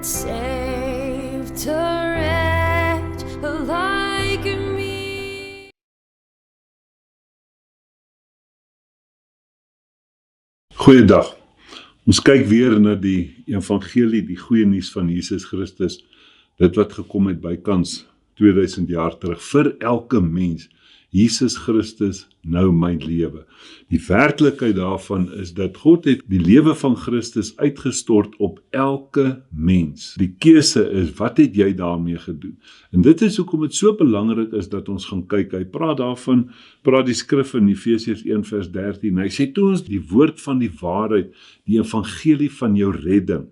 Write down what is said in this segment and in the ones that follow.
that saved a wretch like me. Goeiedag. Ons kyk weer na die evangelie, die goeie nuus van Jesus Christus, dit wat gekom het bykans 2000 jaar terug, vir elke mens. Jesus Christus, nou my lewe. Die werklikheid daarvan is dat God het die lewe van Christus uitgestort op elke mens. Die keuse is, wat het jy daarmee gedoen? En dit is hoekom het so belangrik is dat ons gaan kyk. Hy praat die skrif in Efesiërs 1 vers 13. Hy sê, toe ons die woord van die waarheid, die evangelie van jou redding,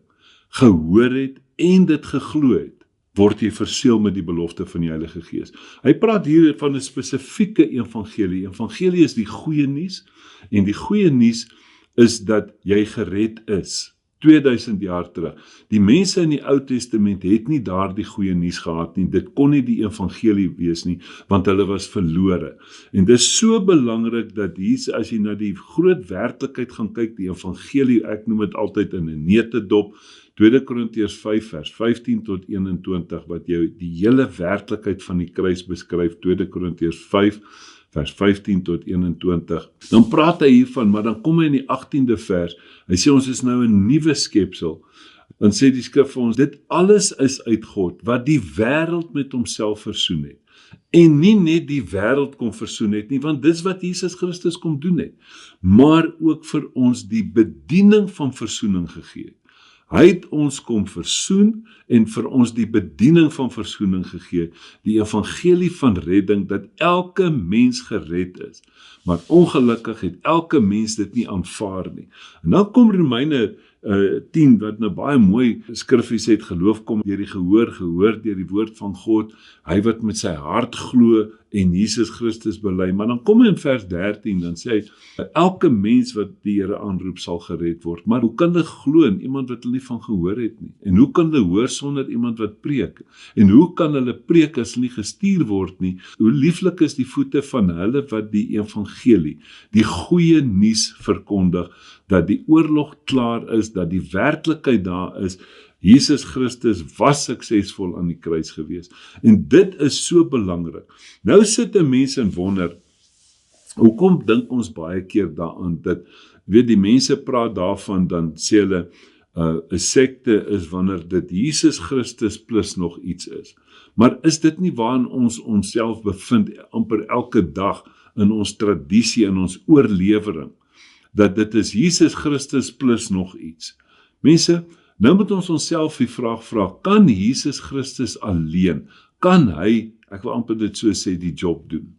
gehoor het en dit geglo het, word jy verseël met die belofte van die Heilige Gees. Hy praat hier van 'n spesifieke evangelie. Evangelie is die goeie nuus, en die goeie nuus is dat jy gered is. 2000 jaar terug. Die mense in die Ou Testament het nie daardie goeie nuus gehad nie. Dit kon nie die evangelie wees nie, want hulle was verlore. En dit is so belangrik dat hier, as jy na die groot werklikheid gaan kyk, die evangelie, ek noem dit altyd in 'n neutedop, 2 Korintiërs 5 vers 15 tot 21, wat jou die hele werklikheid van die kruis beskryf, 2 Korintiërs 5 vers 15 tot 21. Dan praat hy hiervan, maar dan kom hy in die 18de vers, hy sê ons is nou 'n nuwe skepsel. Dan sê die skrif vir ons, dit alles is uit God, wat die wêreld met homself versoen het. En nie net die wêreld kom versoen het nie, want dis wat Jesus Christus kom doen het, maar ook vir ons die bediening van versoening gegee het. Hy het ons kom versoen en vir ons die bediening van versoening gegee, die evangelie van redding, dat elke mens gered is. Maar ongelukkig het elke mens dit nie aanvaar nie. En dan kom Romeine 10, wat nou baie mooi skriffies het, geloof kom deur die gehoor deur die woord van God, hy wat met sy hart glo en Jesus Christus bely. Maar dan kom hy in vers 13, dan sê hy, elke mens wat die Here aanroep sal gered word. Maar hoe kan hulle glo in iemand wat hulle nie van gehoor het nie? En hoe kan hulle hoor sonder iemand wat preek? En hoe kan hulle preek as hulle nie gestuur word nie? Hoe lieflik is die voete van hulle wat die evangelie, die goeie nuus verkondig, dat die oorlog klaar is, dat die werklikheid daar is. Jesus Christus was suksesvol aan die kruis gewees. En dit is so belangrik. Nou sit 'n mens en wonder, hoekom dink ons baie keer daaraan, dat, weet die mense praat daarvan, dan sê hulle, 'n sekte is wanneer dit Jesus Christus plus nog iets is. Maar is dit nie waarin ons onsself bevind, amper elke dag, in ons tradisie, in ons oorlewering, dat dit is Jesus Christus plus nog iets? Mense, nou moet ons onsself die vraag vra, kan Jesus Christus alleen, kan hy, ek wil amper dit so sê, die job doen?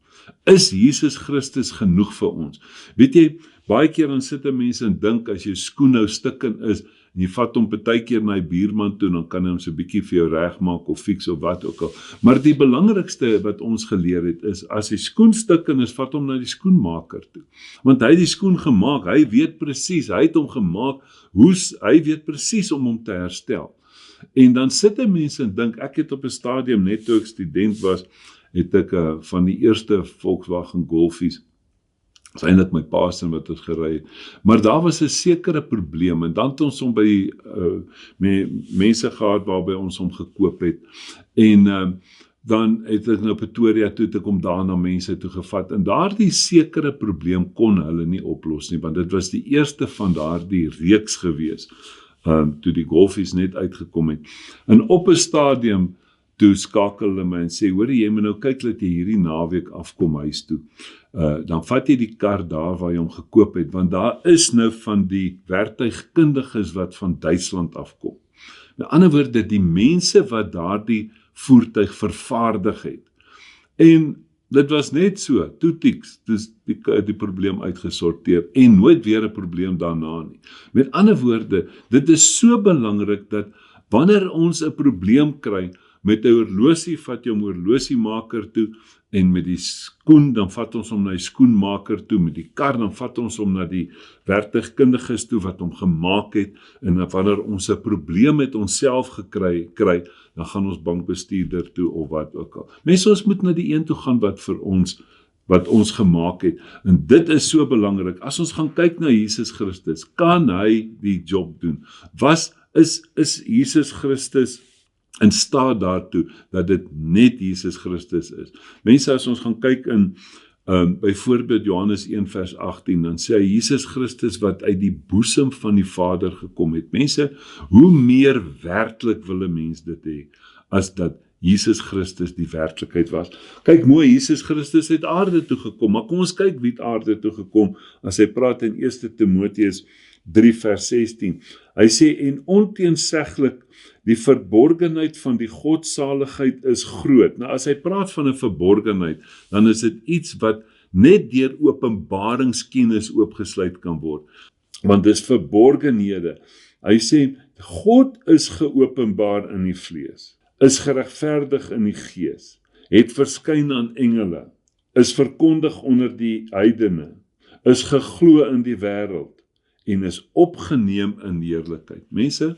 Is Jesus Christus genoeg vir ons? Weet jy, baie keer dan sit mense en dink, as jou skoen nou stikken is, en jy vat hom partykeer na die buurman toe, dan kan hy hom so 'n bietjie vir jou regmaak, of fix, of wat ook al. Maar die belangrikste wat ons geleer het, is, as die skoen stikken is, vat hom na die skoenmaker toe. Want hy het die skoen gemaak, hy weet presies, hy het hom gemaak, hy weet presies om hom te herstel. En dan sit mense en dink, ek het op 'n stadium, net toe ek student was, het ek van die eerste Volkswagen Golfies, is eintlik my pa se wat ons gery het, maar daar was 'n sekere probleem, en dan het ons hom by mense gehad waarby ons hom gekoop het, en dan het ek nou Pretoria toe, ek hom daar na mense toe gevat, en daardie sekere probleem kon hulle nie oplos nie, want dit was die eerste van daardie reeks gewees, toe die Golfies net uitgekom het, en op 'n stadium, toe skakel hulle my en sê, hoor jy moet nou kyk dat jy hierdie naweek afkom huis toe. Dan vat jy die kar daar waar jy hom gekoop het, want daar is nou van die werktuigkundiges wat van Duitsland afkom. Met ander woorde, die mense wat daardie voertuig vervaardig het. En dit was net so, toetiks, dus die probleem uitgesorteer, en nooit weer 'n probleem daarna nie. Met ander woorde, dit is so belangrik dat, wanneer ons 'n probleem kry, met 'n horlosie vat jy hom horlosiemaker toe, en met die skoen, dan vat ons hom na die skoenmaker toe, met die kar, dan vat ons hom na die werktuigkundiges toe, wat hom gemaak het, en wanneer ons 'n probleem met onsself kry, dan gaan ons bankbestuurder toe, of wat ook al. Mense, ons moet na die een toe gaan wat ons gemaak het, en dit is so belangrik. As ons gaan kyk na Jesus Christus, kan hy die job doen? Was is Jesus Christus in staat daartoe, dat dit net Jesus Christus is. Mense, as ons gaan kyk in byvoorbeeld Johannes 1 vers 18, dan sê hy, Jesus Christus wat uit die boesem van die Vader gekom het. Mense, hoe meer werklik wil 'n mens dit hê, as dat Jesus Christus die werklikheid was. Kyk mooi, Jesus Christus het aarde toe gekom, maar kom ons kyk wie het aarde toe gekom, as hy praat in 1 Timoteus 3 vers 16. Hy sê, en onteenseglik, die verborgenheid van die godsaligheid is groot. Nou as hy praat van 'n verborgenheid, dan is dit iets wat net deur openbaringskennis oopgesluit kan word. Want dis verborgenhede. Hy sê, God is geopenbaar in die vlees, is geregverdig in die gees, het verskyn aan engele, is verkondig onder die heidene, is geglo in die wêreld, en is opgeneem in heerlikheid. Mense,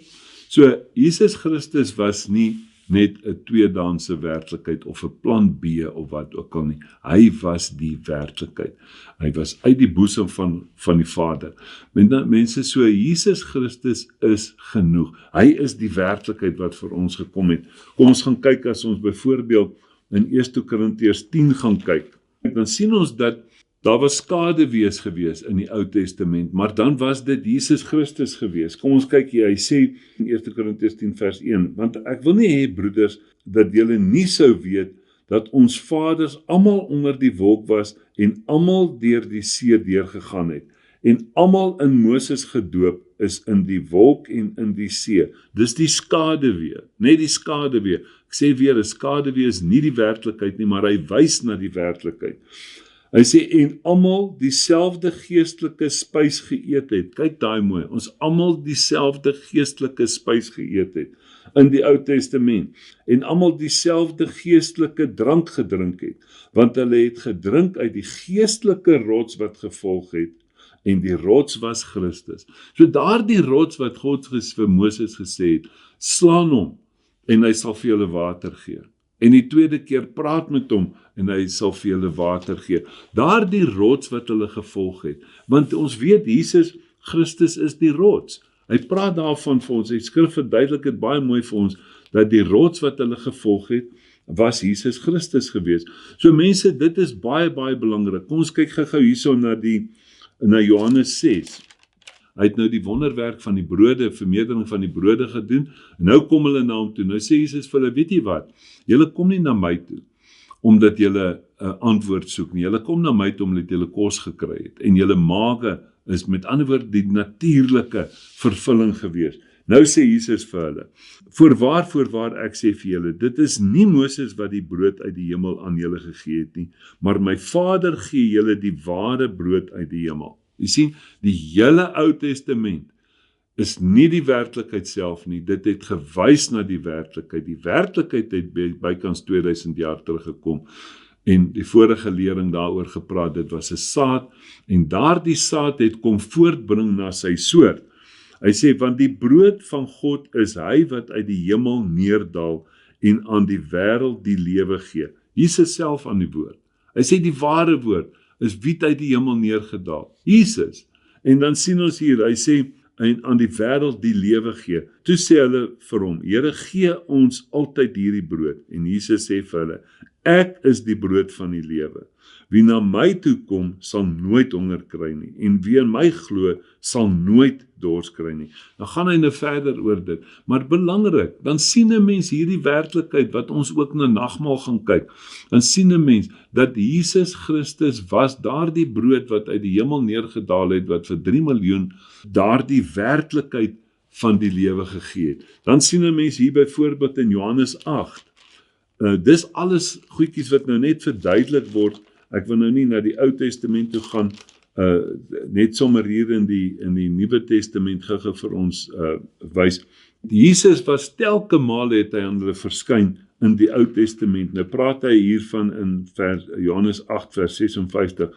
so Jesus Christus was nie net 'n tweedaanse werklikheid of 'n plan B of wat ook al nie. Hy was die werklikheid. Hy was uit die boesem van die Vader. Mense, so Jesus Christus is genoeg. Hy is die werklikheid wat vir ons gekom het. Kom ons gaan kyk, as ons byvoorbeeld in 1 Korintiërs 10 gaan kyk, dan sien ons dat daar was skadewees gewees in die Ou Testament, maar dan was dit Jesus Christus gewees. Kom ons kyk hier, hy sê in 1 Korintiërs 10 vers 1, want ek wil nie hê, broeders, dat julle nie sou weet, dat ons vaders almal onder die wolk was, en almal deur die see deurgegaan het, en almal in Moses gedoop is in die wolk en in die see. Dis die skadewee, net die skadewee. Ek sê weer, 'n skadewee is nie die werklikheid nie, maar hy wys na die werklikheid. Hy sê, en almal dieselfde geestelike spys geëet het. Kyk daai mooi, ons almal dieselfde geestelike spys geëet het in die Ou Testament. En almal dieselfde geestelike drank gedrink het, want hulle het gedrink uit die geestelike rots wat gevolg het, en die rots was Christus. So daardie rots wat God vir Moses gesê het, slaan hom, en hy sal vir julle water gee. En die tweede keer praat met hom, en hy sal vir julle water gee. Daardie rots wat hulle gevolg het, want ons weet Jesus Christus is die rots. Hy praat daarvan vir ons, die skrif verduidelik dit baie mooi vir ons, dat die rots wat hulle gevolg het, was Jesus Christus gewees. So mense, dit is baie, baie belangrik. Kom ons kyk gou hierso na Johannes 6. Hy het nou die wonderwerk van die brode, vermeerdering van die brode gedoen, en nou kom hulle na hom toe. Nou sê Jesus vir hulle, weet jy wat, julle kom nie na my toe, omdat julle 'n antwoord soek nie. Julle kom na my toe omdat julle kos gekry het, en julle mage is met ander woorde die natuurlike vervulling gewees. Nou sê Jesus vir hulle, voorwaar ek sê vir julle, dit is nie Moses wat die brood uit die hemel aan julle gegee het nie, maar my Vader gee julle die ware brood uit die hemel. Jy sien, die hele Ou Testament is nie die werklikheid self nie, dit het gewys na die werklikheid. Die werklikheid het bykans 2000 jaar teruggekom, en die vorige lering daaroor gepraat, dit was 'n saad, en daardie saad het kom voortbring na sy soort. Hy sê, want die brood van God is hy wat uit die hemel neerdal, en aan die wêreld die lewe gee. Jesus self aan die woord. Hy sê, die ware woord is wie uit die hemel neergedaal, Jesus. En dan sien ons hier, hy sê, en aan die wêreld die lewe gee. Toe sê hulle vir hom, Here, gee ons altyd hierdie brood. En Jesus sê vir hulle, ek is die brood van die lewe. Wie na my toe kom, sal nooit honger kry nie, en wie in my glo, sal nooit dors kry nie. Dan gaan hy nou verder oor dit, maar belangrik, dan sien 'n mens hierdie werklikheid, wat ons ook na nagmaal gaan kyk, dan sien 'n mens, dat Jesus Christus was daardie brood wat uit die hemel neergedaal het, wat vir 3 miljoen daardie werklikheid van die lewe gegee het. Dan sien 'n mens hier byvoorbeeld in Johannes 8, dis alles goedjies wat nou net verduidelik word. Ek wil nou nie na die Ou Testament toe gaan, net sommer hier in die Nuwe Testament gou vir ons wys. Jesus was telke male het hy aan hulle verskyn in die Ou Testament. Nou praat hy hiervan in Johannes 8 vers 56.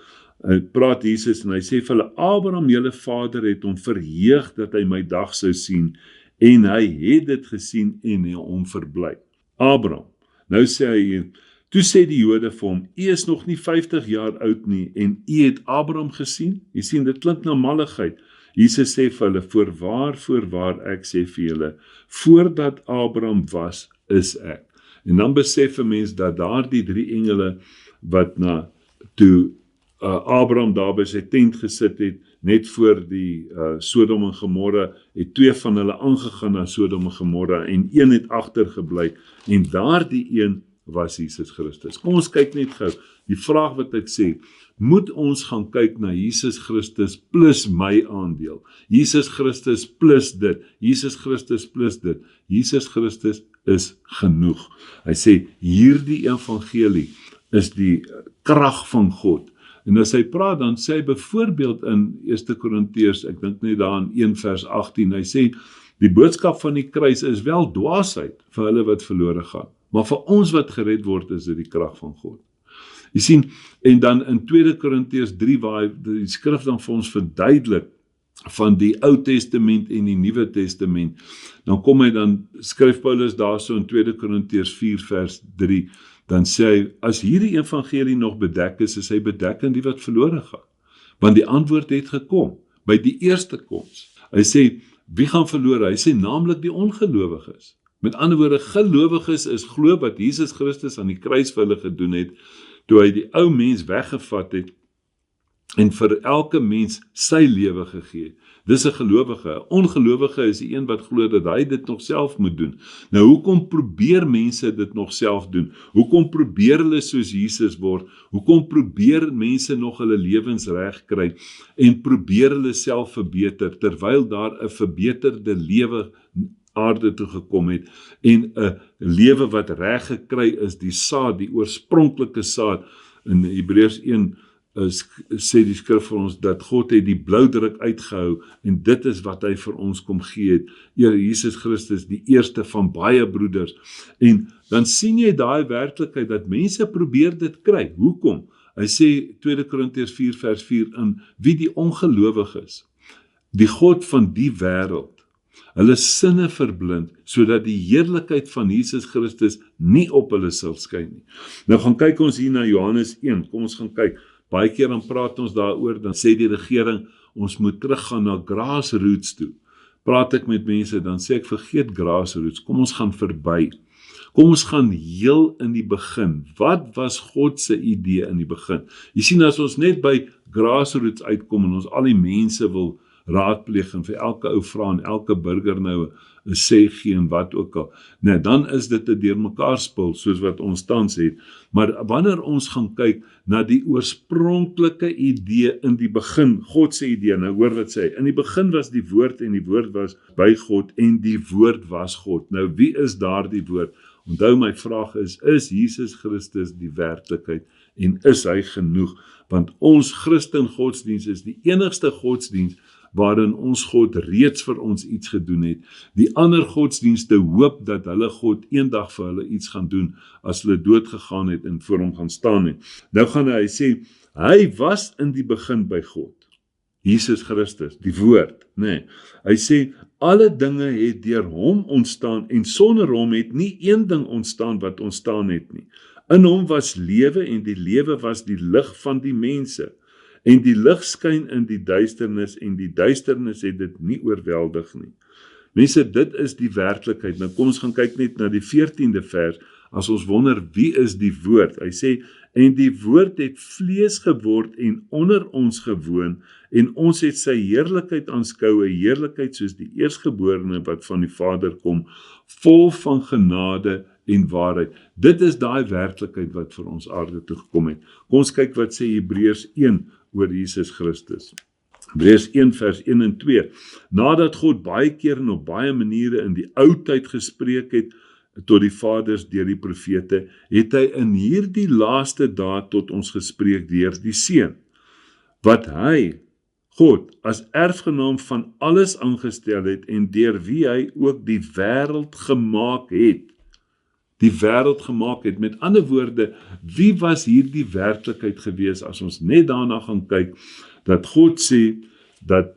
Praat Jesus en hy sê vir hulle, Abraham, julle vader, het hom verheug dat hy my dag sou sien, en hy het dit gesien en hom verbly. Abraham. Nou sê hy hier, toe sê die Jode vir hom, u is nog nie 50 jaar oud nie, en u het Abraham gesien? Jy sien, dit klink na malligheid. Jesus sê vir hulle, voorwaar, ek sê vir julle, voordat Abraham was, is ek. En dan besef 'n mens dat daardie 3 engele wat toe Abraham daar by sy tent gesit het, net voor die Sodom en Gomorra, het 2 van hulle aangegaan na Sodom en Gomorra en 1 het agtergebly en daardie een was Jesus Christus. Kom ons kyk net gou, die vraag wat ek sê, moet ons gaan kyk na Jesus Christus plus my aandeel, Jesus Christus plus dit, Jesus Christus plus dit, Jesus Christus is genoeg. Hy sê, hierdie evangelie is die krag van God. En as hy praat, dan sê hy byvoorbeeld in 1 Korintiërs, ek dink net daar in 1 vers 18, hy sê, die boodskap van die kruis is wel dwaasheid vir hulle wat verlore gaan, maar vir ons wat gered word, is dit die krag van God. Jy sien, en dan in 2 Korintiërs 3, waar die skrif dan vir ons verduidelik, van die Ou Testament en die Nuwe Testament, dan skryf Paulus daar so in 2 Korintiërs 4 vers 3, dan sê hy, as hierdie evangelie nog bedek is hy bedek in die wat verlore gaan. Want die antwoord het gekom, by die eerste koms. Hy sê, wie gaan verlore? Hy sê, naamlik die ongelowiges. Met ander woorde, gelowiges is glo wat Jesus Christus aan die kruis vir hulle gedoen het, toe hy die ou mens weggevat het, en vir elke mens sy lewe gegee. Dis 'n gelowige. 'n Ongelowige is die een wat glo dat hy dit nog self moet doen. Nou, hoekom probeer mense dit nog self doen? Hoekom probeer hulle soos Jesus word? Hoekom probeer mense nog hulle lewens reg kry en probeer hulle self verbeter, terwyl daar 'n verbeterde lewe aarde toe gekom het en 'n lewe wat reg gekry is, die saad, die oorspronklike saad. In Hebreërs 1 sê die skrif vir ons dat God het die bloudruk uitgehou en dit is wat hy vir ons kom gee het. Jesus Christus, die eerste van baie broeders. En dan sien jy daai werklikheid dat mense probeer dit kry. Hoekom? Hy sê 2 Korintiërs 4 vers 4 in wie die ongelowig is, die God van die wêreld, hulle sinne verblind, sodat die heerlikheid van Jesus Christus nie op hulle sal skyn nie. Nou gaan kyk ons hier na Johannes 1, kom ons gaan kyk. Baie keer dan praat ons daaroor, dan sê die regering, ons moet teruggaan na grassroots toe. Praat ek met mense, dan sê ek, vergeet grassroots, kom ons gaan verby. Kom ons gaan heel in die begin. Wat was God se idee in die begin? Jy sien, as ons net by grassroots uitkom en ons al die mense wil raadpleeg en vir elke ou vra en elke burger nou 'n sê gee en wat ook al. Nee, dan is dit 'n deurmekaar spul soos wat ons tans het. Maar wanneer ons gaan kyk na die oorspronklike idee in die begin, God se idee, nou hoor wat sê hy, in die begin was die woord en die woord was by God en die woord was God. Nou wie is daardie woord? Onthou my vraag is Jesus Christus die werklikheid en is hy genoeg? Want ons Christen godsdiens is die enigste godsdiens waarin ons God reeds vir ons iets gedoen het. Die ander godsdienste hoop dat hulle God eendag vir hulle iets gaan doen, as hulle dood gegaan het en voor hom gaan staan het. Nou gaan hy sê, hy was in die begin by God. Jesus Christus, die woord, nee. Hy sê, alle dinge het deur hom ontstaan, en sonder hom het nie een ding ontstaan wat ontstaan het nie. In hom was lewe, en die lewe was die lig van die mense. En die lig skyn in die duisternis, en die duisternis het dit nie oorweldig nie. Mense, dit is die werklikheid. Nou kom ons gaan kyk net na die 14de vers, as ons wonder, wie is die woord? Hy sê, en die woord het vlees geword en onder ons gewoon, en ons het sy heerlikheid aanskou, 'n heerlikheid soos die eerstgeborene wat van die Vader kom, vol van genade en waarheid. Dit is daai werklikheid wat vir ons aarde toe gekom het. Kom ons kyk wat sê Hebreërs 1 oor Jesus Christus. Hebreërs 1 vers 1 en 2. Nadat God baie keer en op baie maniere in die ou tyd gespreek het tot die vaders deur die profete, het hy in hierdie laaste dae tot ons gespreek deur die Seun, wat hy, God, as erfgenaam van alles aangestel het en deur wie hy ook die wêreld gemaak het. Die wêreld gemaak het. Met ander woorde, wie was hierdie werklikheid gewees as ons net daarna gaan kyk, dat God sê, dat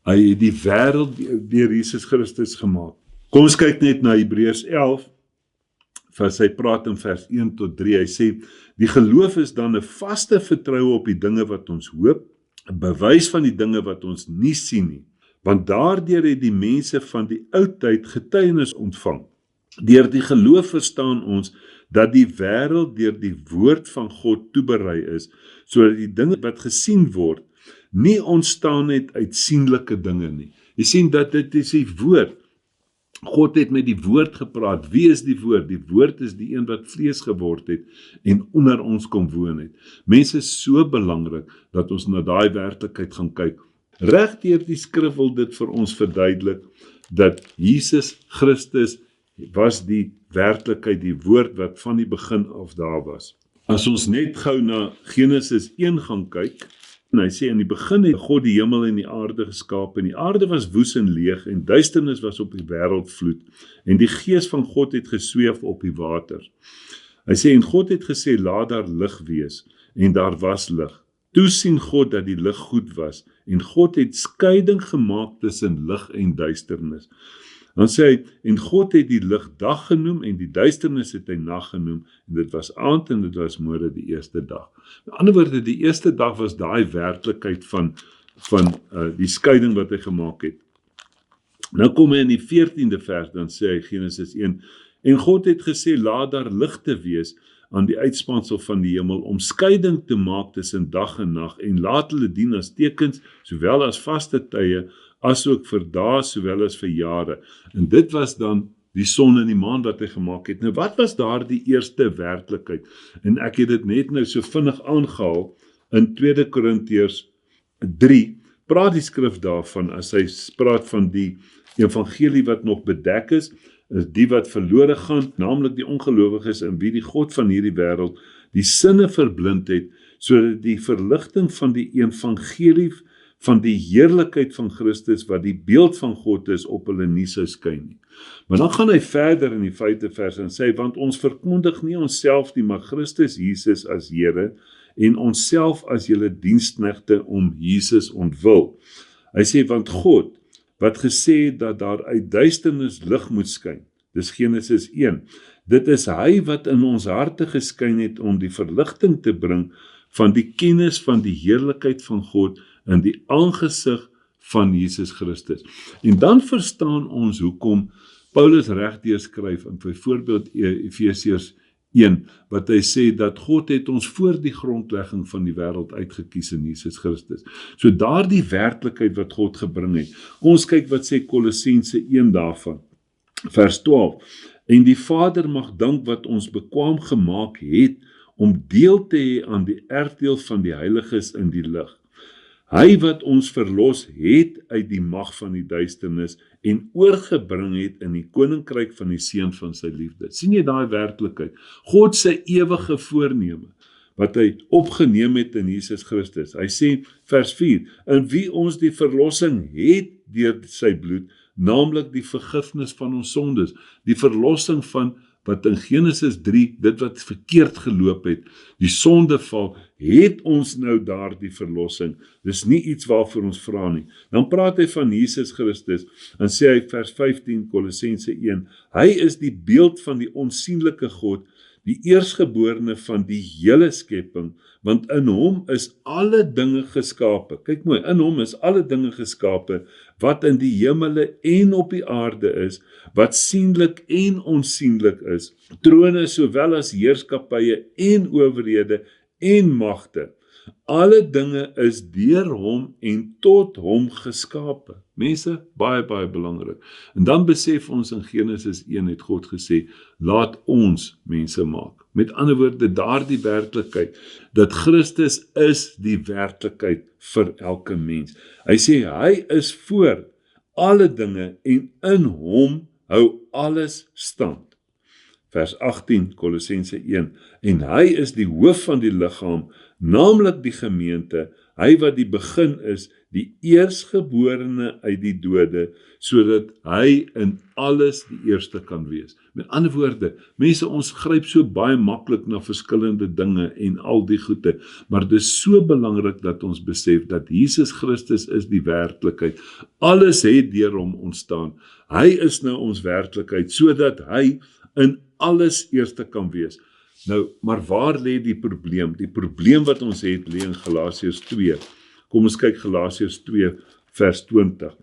hy het die wêreld deur Jesus Christus gemaak. Kom ons kyk net na Hebreërs 11, vers hy praat in vers 1 tot 3, hy sê, die geloof is dan 'n vaste vertroue op die dinge wat ons hoop, 'n bewys van die dinge wat ons nie sien nie. Want daardeur het die mense van die oudtyd getuienis ontvang. Deur die geloof verstaan ons dat die wêreld deur die woord van God toeberei is, sodat die dinge wat gesien word, nie ontstaan het uit sienlike dinge nie. Jy sien dat dit is die woord. God het met die woord gepraat. Wie is die woord? Die woord is die een wat vlees geword het en onder ons kom woon het. Mense is so belangrik dat ons na daai werklikheid gaan kyk. Reg deur die skrif wil dit vir ons verduidelik dat Jesus Christus was die werklikheid, die woord wat van die begin af daar was. As ons net gou na Genesis 1 gaan kyk, en hy sê in die begin het God die hemel en die aarde geskaap, en die aarde was woes en leeg, en duisternis was op die wêreld vloed, en die gees van God het gesweef op die water. Hy sê, en God het gesê, laat daar lig wees, en daar was lig. Toe sien God dat die lig goed was, en God het skeiding gemaak tussen lig en duisternis. Dan sê hy, en God het die lig dag genoem, en die duisternis het hy nag genoem, en dit was aand en dit was môre die eerste dag. Met ander woorde, die eerste dag was daai werklikheid van die skeiding wat hy gemaak het. Nou kom hy in die 14de vers, dan sê hy Genesis 1, en God het gesê, laat daar ligte wees aan die uitspansel van die hemel, om skeiding te maak tussen dag en nag, en laat hulle dien as tekens, sowel as vaste tye, as ook vir dae, sowel as vir jare. En dit was dan die son en die maan wat hy gemaak het. Nou wat was daar die eerste werklikheid? En ek het dit net nou so vinnig aangehaal, in 2 Korintiërs 3, praat die skrif daarvan, as hy praat van die evangelie wat nog bedek is die wat verlore gaan, naamlik die ongelowiges, in wie die God van hierdie wêreld die sinne verblind het, sodat die verligting van die evangelie van die heerlikheid van Christus, wat die beeld van God is, op hulle nie sou skyn nie. Maar dan gaan hy verder in die 5de vers en sê, want ons verkondig nie onsself nie, maar Christus Jesus as Here, en onsself as julle diensknegte om Jesus ontwil. Hy sê, want God, wat gesê het dat daar uit duisternis lig moet skyn, dis Genesis 1, dit is hy wat in ons harte geskyn het om die verligting te bring van die kennis van die heerlikheid van God in die aangesig van Jesus Christus. En dan verstaan ons hoekom Paulus regdeur skryf in byvoorbeeld Efesiërs 1, wat hy sê dat God het ons voor die grondlegging van die wêreld uitgekies in Jesus Christus. So daardie werklikheid wat God gebring het. Kom ons kyk wat sê Kolossense 1 daarvan. Vers 12. En die Vader mag dank wat ons bekwaam gemaak het om deel te hê aan die erfdeel van die heiliges in die lig. Hy wat ons verlos het uit die mag van die duisternis en oorgebring het in die koninkryk van die seun van sy liefde. Sien jy daai werklikheid? God se ewige voorneme wat hy opgeneem het in Jesus Christus. Hy sê vers 4, in wie ons die verlossing het deur sy bloed, naamlik die vergifnis van ons sondes, die verlossing van wat in Genesis 3, dit wat verkeerd geloop het, die sondeval, het ons nou daar die verlossing. Dis nie iets waarvoor ons vra nie. Dan praat hy van Jesus Christus, en sê hy vers 15, Kolossense 1, hy is die beeld van die onsienlike God, die eersgeborene van die hele skepping, want in hom is alle dinge geskape. Kyk mooi, in hom is alle dinge geskape, wat in die hemele en op die aarde is, wat sienlik en onsienlik is, trone sowel as heerskapye en owerhede en magte. Alle dinge is deur hom en tot hom geskape. Mense, baie belangrik. En dan besef ons in Genesis 1 het God gesê, laat ons mense maak. Met ander woorde, daardie werklikheid, dat Christus is die werklikheid vir elke mens. Hy sê, hy is voor alle dinge en in hom hou alles stand. Vers 18, Kolossense 1, en hy is die hoof van die liggaam, naamlik die gemeente, hy wat die begin is, die eersgeborene uit die dode, sodat hy in alles die eerste kan wees. Met ander woorde, mense, ons gryp so baie maklik na verskillende dinge en al die goede, maar dit is so belangrik dat ons besef dat Jesus Christus is die werklikheid. Alles het deur hom ontstaan. Hy is nou ons werklikheid, sodat hy in alles eerste kan wees. Nou, maar waar lê die probleem? Die probleem wat ons het, lê in Galasiërs 2. Kom ons kyk Galasiërs 2 vers 20.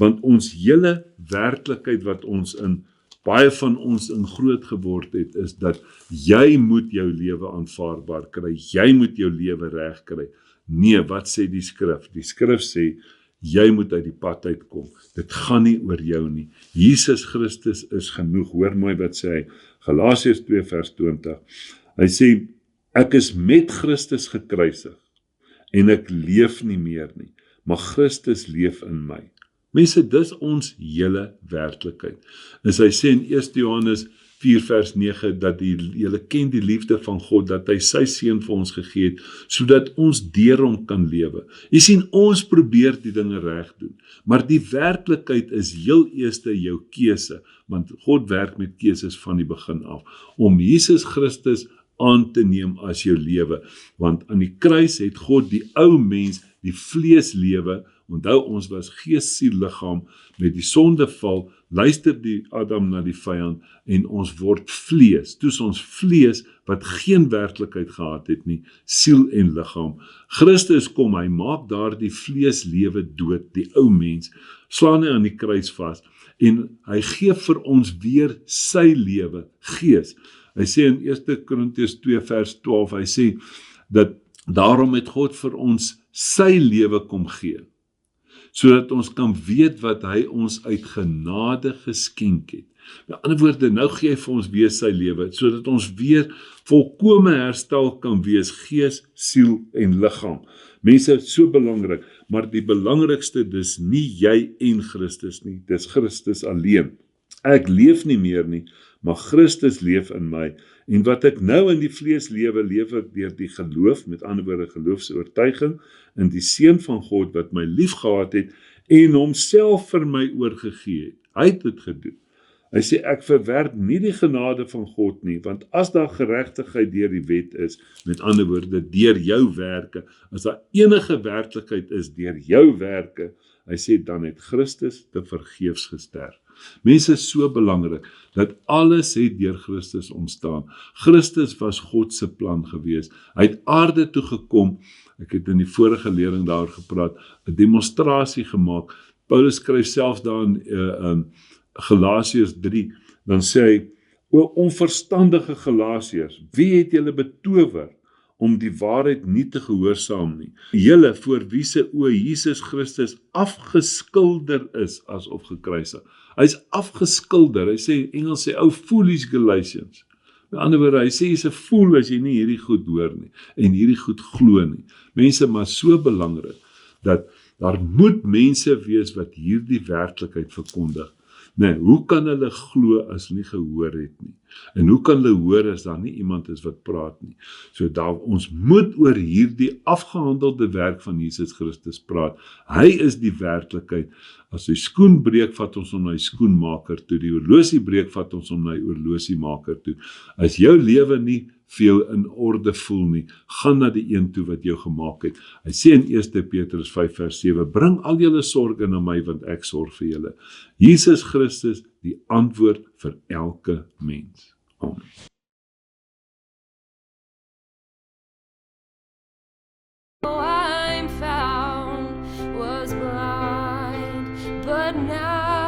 Want ons hele werklikheid wat ons baie van ons in groot geword het, is dat jy moet jou lewe aanvaarbaar kry, jy moet jou lewe reg kry. Nee, wat sê die skrif? Die skrif sê, jy moet uit die pad uitkom. Dit gaan nie oor jou nie. Jesus Christus is genoeg. Hoor mooi wat sê hy. Galasiërs 2 vers 20. Hy sê, ek is met Christus gekruisig en ek leef nie meer nie, maar Christus leef in my. Mense, dis ons hele werklikheid. As hy sê in 1 Johannes 4 vers 9, dat julle ken die liefde van God, dat hy sy seun vir ons gegee het, sodat ons deur hom kan lewe. Jy sien, ons probeer die dinge reg doen, maar die werklikheid is heel eerste jou keuse, want God werk met keuses van die begin af, om Jesus Christus aan te neem as jou lewe, want aan die kruis het God die ou mens, die vleeslewe, onthou ons was gees, siel, liggaam, met die sondeval, luister die Adam na die vyand, en ons word vlees, toes ons vlees, wat geen werklikheid gehad het nie, siel en liggaam. Christus kom, hy maak daar die vleeslewe dood, die ou mens, slaan hy aan die kruis vas, en hy gee vir ons weer sy lewe, gees. Hy sê in 1 Korintiërs 2 vers 12, hy sê, dat daarom het God vir ons sy lewe kom gee, sodat ons kan weet wat hy ons uit genade geskenk het. Met ander woorde, nou gee hy vir ons weer sy lewe, sodat ons weer volkome herstel kan wees, gees, siel en liggaam. Mense, so belangrik, maar die belangrikste, dis nie jy en Christus nie, dis Christus alleen. Ek leef nie meer nie, maar Christus leef in my, en wat ek nou in die vlees lewe, leef ek deur die geloof, met ander woorde geloofsoortuiging, in die Seun van God wat my lief gehad het, en homself vir my oorgegee het. Hy het dit gedoen. Hy sê, ek verwerp nie die genade van God nie, want as daar geregtigheid deur die wet is, met ander woorde, deur jou werke, as daar enige werklikheid is deur jou werke, hy sê, dan het Christus te vergeefs gesterf. Mense, is so belangrik, dat alles het deur Christus ontstaan. Christus was God se plan gewees. Hy het aarde toe gekom, ek het in die vorige lering daar gepraat, 'n demonstrasie gemaak. Paulus skryf selfs daar in Galasiërs 3, dan sê hy, o onverstandige Galasiërs, wie het julle betower om die waarheid nie te gehoorsaam nie? Julle voor wie se oë Jesus Christus afgeskilder is asof gekruisig. Hy's afgeskilder, hy sê, Engels sê, foolish Galatians. Met ander woorde, hy sê, jy's 'n fool as jy nie hierdie goed hoor nie, en hierdie goed glo nie. Mense, maar so belangrik, dat daar moet mense wees wat hierdie werklikheid verkondig. Nee, hoe kan hulle glo as hulle nie gehoor het nie? En hoe kan hulle hoor as daar nie iemand is wat praat nie? So ons moet oor hierdie afgehandelde werk van Jesus Christus praat. Hy is die werklikheid. As die skoen breek, vat ons hom na die skoenmaker toe. Die horlosie breek, vat ons hom na die horlosiemaker toe. As jou lewe nie vir jou in orde voel nie, gaan na die een toe wat jou gemaak het. Hy sê in 1 Petrus 5 vers 7, bring al julle sorge na my, want ek sorg vir julle. Jesus Christus, die antwoord vir elke mens. Amen. I'm found was blind, but now